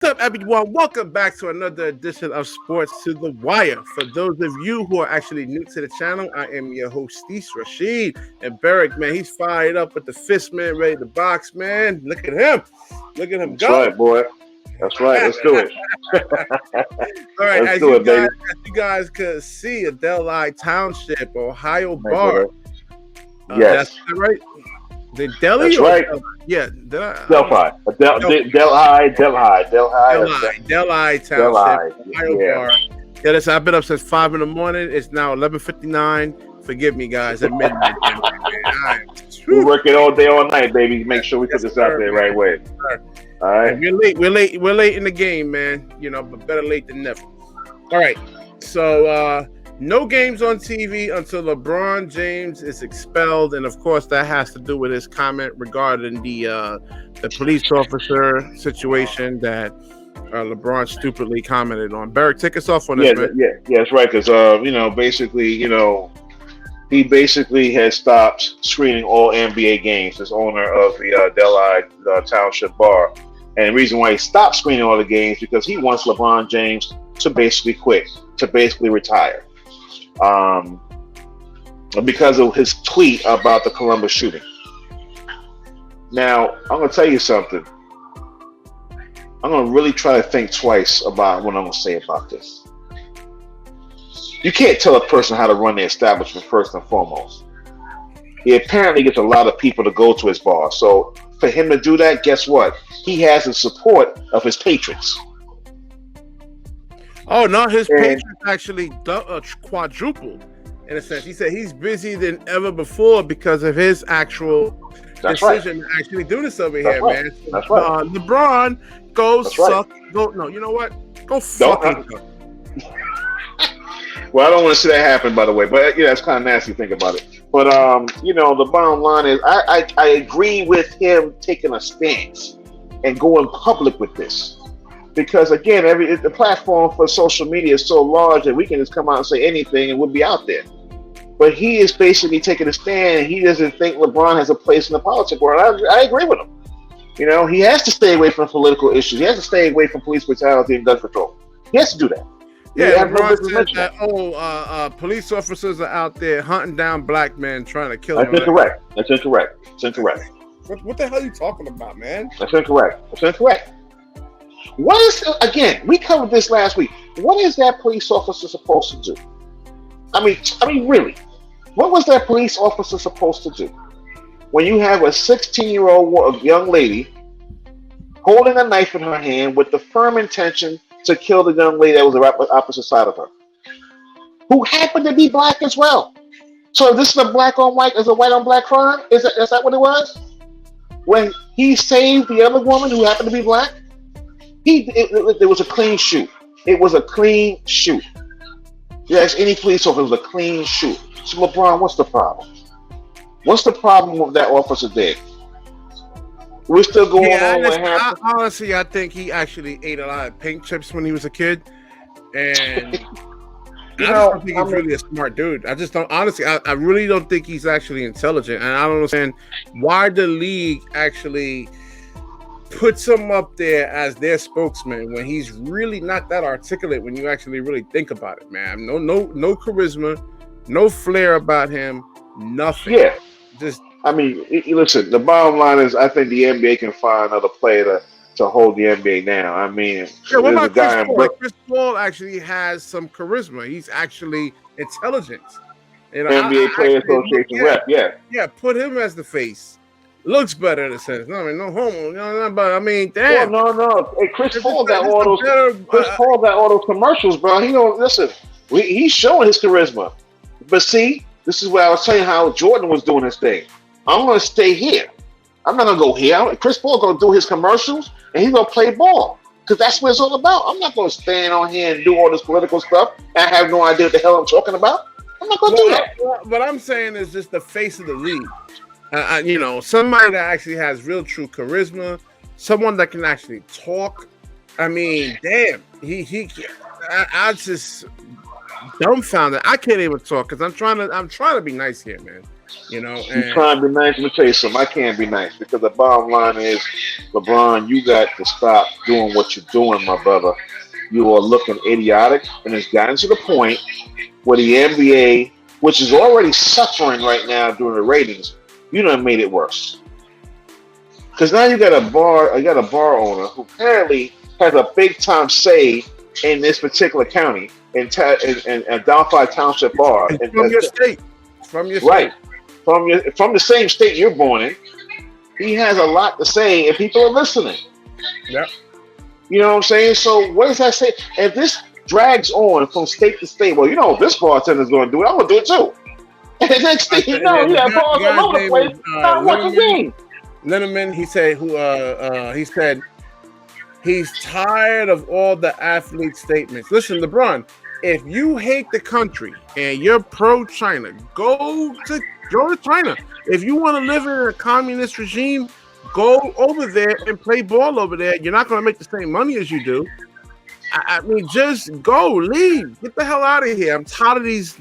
What's up, everyone? Welcome back to another edition of Sports to the Wire. For those of you who are actually new to the channel, I am your hostess, Rashid. And Barrick, man, he's fired up with the fist, man, ready to box, man. Look at him. Look at him That's go. right, boy. That's right. Let's do it. All right, Let's do it, baby. As you guys could see, a Delhi Township, Ohio Right, bar. brother. Yes. That's right. The Delhi? That's right. Yeah. Delphi. Delhi Township, Delhi. Ohio Yeah. bar. Yeah, listen, I've been up since 5 in the morning. It's now 11:59. Forgive me, guys. At midnight. We work it all day, all night, baby. Make sure we put this out there the right way. All right. We're late in the game, man. You know, but better late than never. All right. So no games on TV until LeBron James is expelled, and of course that has to do with his comment regarding the police officer situation that LeBron stupidly commented on. Barrick, take us off on this, man. Yeah, that's right. Because he basically has stopped screening all NBA games as owner of the Delhi Township bar. And the reason why he stopped screening all the games because he wants LeBron James to basically quit, to basically retire. Because of his tweet about the Columbus shooting. Now, I'm going to tell you something. I'm going to really try to think twice about what I'm going to say about this. You can't tell a person how to run their establishment first and foremost. He apparently gets a lot of people to go to his bar. So for him to do that, guess what? He has the support of his patrons. Oh, no, his patrons actually quadrupled in a sense. He said he's busier than ever before because of his actual decision to actually do this over here, man. That's right. LeBron, go suck. Go, no, you know what? Go fucking suck. Well, I don't want to see that happen, by the way, but yeah, it's kind of nasty to think about it. But the bottom line is, I agree with him taking a stance and going public with this, because again, the platform for social media is so large that we can just come out and say anything and we'll be out there. But he is basically taking a stand. He doesn't think LeBron has a place in the politics world. I agree with him. He has to stay away from political issues. He has to stay away from police brutality and gun control. He has to do that. Yeah, LeBron said that, police officers are out there hunting down black men trying to kill them. That's incorrect. That's incorrect. What the hell are you talking about, man? That's incorrect. What is, again, we covered this last week. What is that police officer supposed to do? I mean, really, what was that police officer supposed to do? When you have a 16-year-old young lady holding a knife in her hand with the firm intention to kill the young lady that was the opposite side of her, who happened to be black as well. So this is a black on white, is a white on black crime? Is that what it was? When he saved the other woman who happened to be black, it was a clean shoot. It was a clean shoot. Yes, any police officer, it was a clean shoot. So LeBron, what's the problem? What's the problem with that officer did? We're still going on what happened. Honestly, I think he actually ate a lot of pink chips when he was a kid, and I don't think he's really a smart dude. I just don't. Honestly, I really don't think he's actually intelligent, and I don't understand why the league actually puts him up there as their spokesman when he's really not that articulate. When you actually really think about it, man, no charisma, no flair about him, nothing. Yeah, just. Listen, the bottom line is I think the NBA can find another player to hold the NBA down. What about Chris Paul? Chris Paul actually has some charisma. He's actually intelligent. NBA Player Association rep, yeah. Yeah, put him as the face. Looks better in a sense. No homo. But damn. Well, no. Hey, Chris Paul got all those commercials, bro. He don't listen. He's showing his charisma. But see, this is where I was saying how Jordan was doing his thing. I'm going to stay here. I'm not going to go here. Chris Paul going to do his commercials, and he's going to play ball, because that's what it's all about. I'm not going to stand on here and do all this political stuff and have no idea what the hell I'm talking about. I'm not going to do that. What I'm saying is just the face of the league. Somebody that actually has real, true charisma, someone that can actually talk. Damn, I just dumbfounded. I can't even talk because I'm trying to be nice here, man. You know, You and trying to be nice? Let me tell you something. I can't be nice because the bottom line is, LeBron, you got to stop doing what you're doing, my brother. You are looking idiotic, and it's gotten to the point where the NBA, which is already suffering right now during the ratings, you done made it worse. Because now you got a bar owner who apparently has a big time say in this particular county in Delphi Township bar. it's from your state, Right. From the same state you're born in, he has a lot to say, and people are listening. Yeah. You know what I'm saying? So what does that say? If this drags on from state to state, well, you know what this bartender's going to do it. I'm going to do it too. And the next thing you know, you have bars all over the place. Not watching games. Linneman, he said he's tired of all the athlete statements. Listen, LeBron, if you hate the country and you're pro-China, go to China. If you want to live in a communist regime, go over there and play ball over there. You're not going to make the same money as you do. I mean, just go, leave, get the hell out of here. I'm tired of these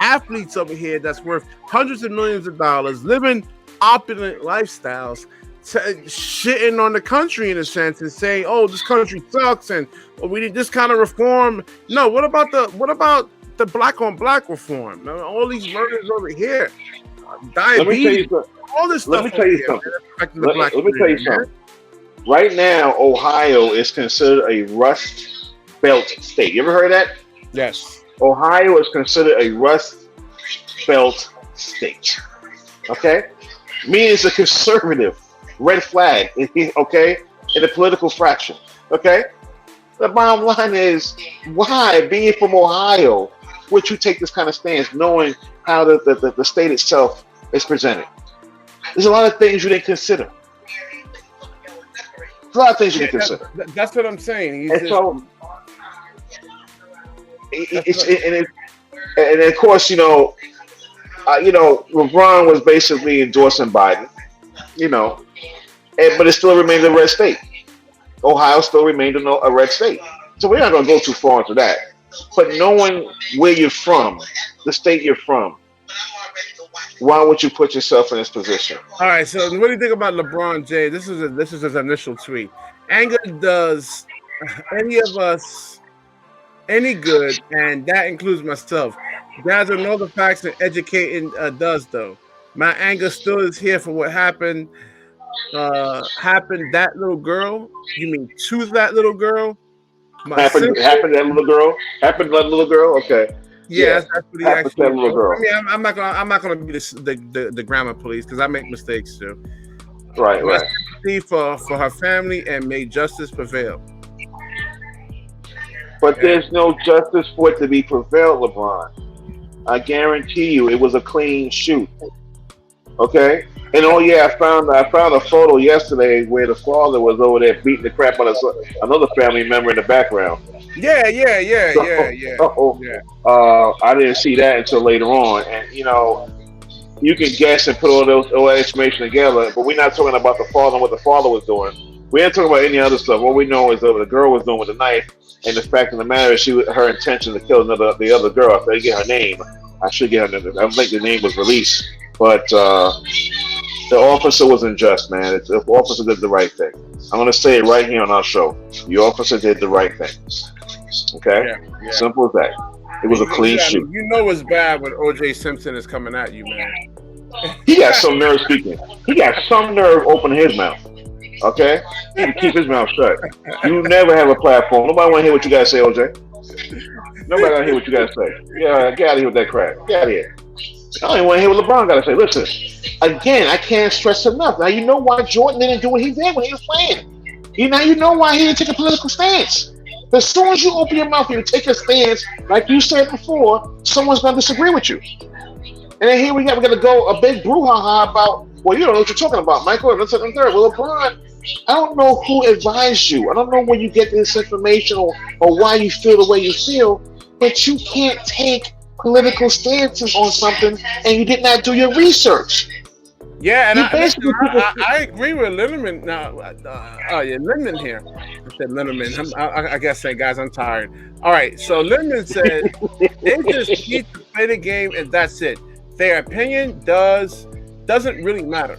athletes over here that's worth hundreds of millions of dollars, living opulent lifestyles, shitting on the country in a sense and saying, "Oh, this country sucks," and we need this kind of reform. No, what about the black on black reform? All these murders over here, diabetes, all this stuff. Let me tell you something. Let me tell you something. Right now, Ohio is considered a Rust Belt state. You ever heard of that? Yes. Ohio is considered a Rust Belt state. Okay? Meaning it's a conservative red flag, okay, in the political fraction. Okay? The bottom line is, why, being from Ohio, would you take this kind of stance knowing how the state itself is presented? There's a lot of things you didn't consider. A lot of things you can consider. That's what I'm saying. And of course, LeBron was basically endorsing Biden, but it still remained a red state. Ohio still remained a red state. So we're not going to go too far into that. But knowing where you're from, the state you're from, why would you put yourself in this position? All right. So what do you think about LeBron James? This is his initial tweet. Anger does any of us any good, and that includes myself. Guys don't know the facts, and educating does though. My anger still is here for what happened. That little girl? You mean to that little girl? Happened to that little girl? Happened to that little girl? Okay. Yeah, that's what he actually. That little girl. I mean, I'm not gonna be the grammar police because I make mistakes too. Right. Sympathy for her family, and may justice prevail. But there's no justice for it to be prevailed, LeBron. I guarantee you, it was a clean shoot. Okay. And I found a photo yesterday where the father was over there beating the crap out of another family member in the background. Yeah. I didn't see that until later on, and you can guess and put all that information together. But we're not talking about the father and what the father was doing. We ain't talking about any other stuff. What we know is that the girl was doing with the knife, and the fact of the matter is, her intention to kill the other girl. If I get her name, I should get her name. I don't think the name was released, but the officer was unjust, man. The officer did the right thing. I'm gonna say it right here on our show. The officer did the right thing. Okay, yeah. Simple as that. It was a clean shoot. You know it's bad when O.J. Simpson is coming at you, man. He got some nerve speaking. He got some nerve opening his mouth. Okay, he need to keep his mouth shut. You never have a platform. Nobody want to hear what you guys say, O.J. Nobody want to hear what you guys say. Yeah, get out of here with that crap. Get out of here. I don't even want to hear what LeBron got to say. Listen, again, I can't stress enough. Now you know why Jordan didn't do what he did when he was playing. You know why he didn't take a political stance. As soon as you open your mouth and you take a stance, like you said before, someone's going to disagree with you. And then here we're going to go a big brouhaha about, well, you don't know what you're talking about, Michael. And third. Well, LeBron, I don't know who advised you. I don't know where you get this information or why you feel the way you feel, but you can't take political stances on something and you did not do your research. Yeah, and I agree with Linneman. Now, Linneman here. I said Linneman. I guess say, guys, I'm tired. All right, so Linneman said they just need to play the game, and that's it. Their opinion doesn't really matter.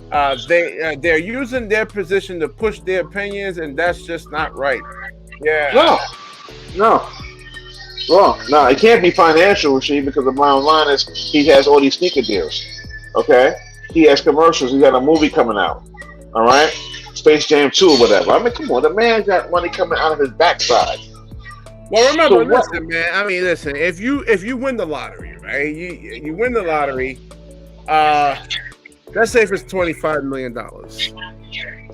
They're using their position to push their opinions, and that's just not right. Yeah. No. Wrong. No, it can't be financial, Rasheed, because the bottom line is he has all these sneaker deals. Okay? He has commercials. He got a movie coming out. All right? Space Jam 2 or whatever. I mean, come on. The man got money coming out of his backside. Well, remember, listen, man. I mean, listen. If you win the lottery, right? You win the lottery. Let's say if it's $25 million.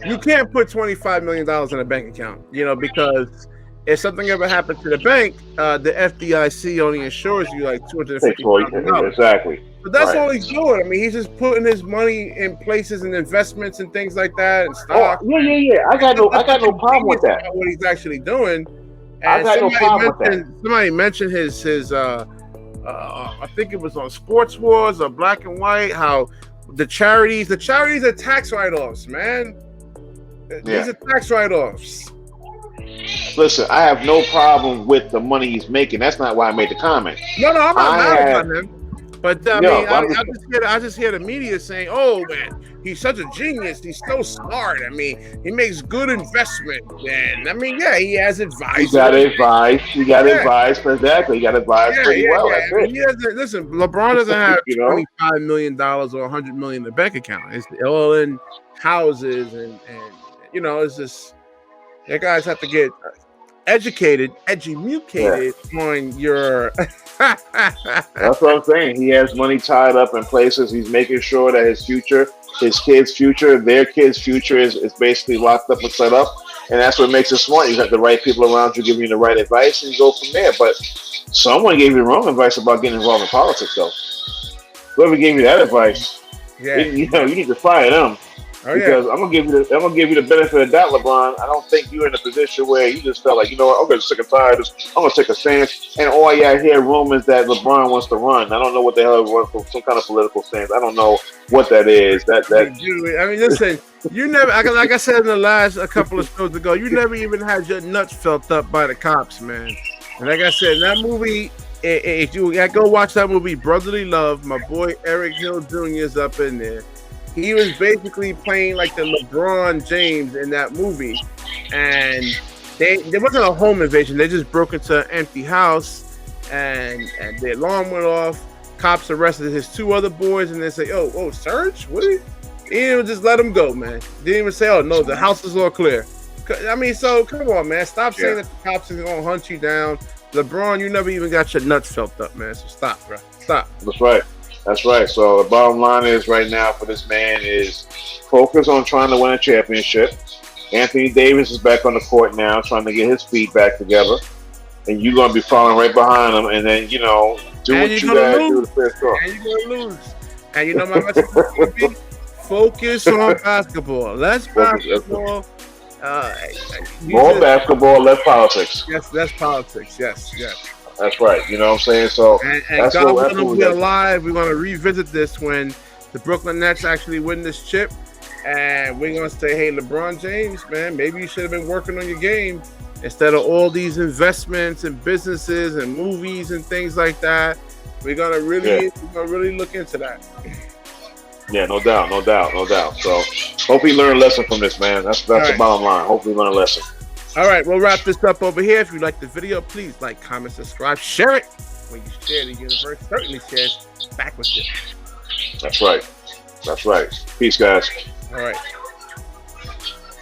You can't put $25 million in a bank account, because if something ever happened to the bank, the FDIC only insures you like $250,000. Exactly. But that's all he's doing. I mean, he's just putting his money in places and investments and things like that and stock. Oh, yeah. I got no problem with that. What he's actually doing. And I got no problem with that. Somebody mentioned his I think it was on Sports Wars or Black and White, how the charities are tax write-offs, man. These are tax write-offs. Listen, I have no problem with the money he's making. That's not why I made the comment. No, I'm not mad about him. But I just hear the media saying, "Oh man, he's such a genius. He's so smart. I mean, he makes good investment." And I mean, yeah, he has advice. He got advice. Exactly. He got advice pretty well. That's it. He doesn't, listen, LeBron doesn't have $25 million or $100 million in the bank account. It's all in houses and it's just you guys have to get educated on your. That's what I'm saying. He has money tied up in places. He's making sure that his future, his kids' future, their kids' future is basically locked up and set up. And that's what makes it smart. You got the right people around you giving you the right advice, and you go from there. But someone gave you the wrong advice about getting involved in politics, though. Whoever gave you that advice, you need to fire them. Because I'm gonna give you the benefit of that, LeBron. I don't think you're in a position where you just felt like, I'm gonna sick and tired of this. I'm gonna take a stance. And all I hear rumors that LeBron wants to run. I don't know what the hell it was, some kind of political stance. I don't know what that is. I mean, listen, you never, like I said in the last a couple of shows ago, you never even had your nuts felt up by the cops, man. And like I said, in that movie, if you go watch that movie, Brotherly Love, my boy Eric Hill Jr. is up in there. He was basically playing like the LeBron James in that movie, and there wasn't a home invasion. They just broke into an empty house, and the alarm went off. Cops arrested his two other boys, and they say, "Oh, search? What?" He didn't even just let them go, man. Didn't even say, "Oh no, the house is all clear." I mean, so come on, man. Stop saying that the cops are gonna hunt you down. LeBron, you never even got your nuts felt up, man. So stop, bro. Stop. That's right. So the bottom line is right now for this man is focus on trying to win a championship. Anthony Davis is back on the court now, trying to get his feet back together. And you're going to be following right behind him. And then, do what you got to do to finish off. And you're going to lose. And my message would be focus on basketball. Less basketball. More basketball, less politics. Yes, less politics. Yes. That's right. You know what I'm saying? So, and God willing, we're alive. We're going to revisit this when the Brooklyn Nets actually win this chip. And we're going to say, hey, LeBron James, man, maybe you should have been working on your game instead of all these investments and businesses and movies and things like that. We're going to really look into that. Yeah, no doubt. So, hope you learn a lesson from this, man. That's the bottom line. Hopefully, you learn a lesson. All right, we'll wrap this up over here. If you like the video, please like, comment, subscribe, share it. When you share, the universe certainly shares back with you. That's right. Peace, guys. All right.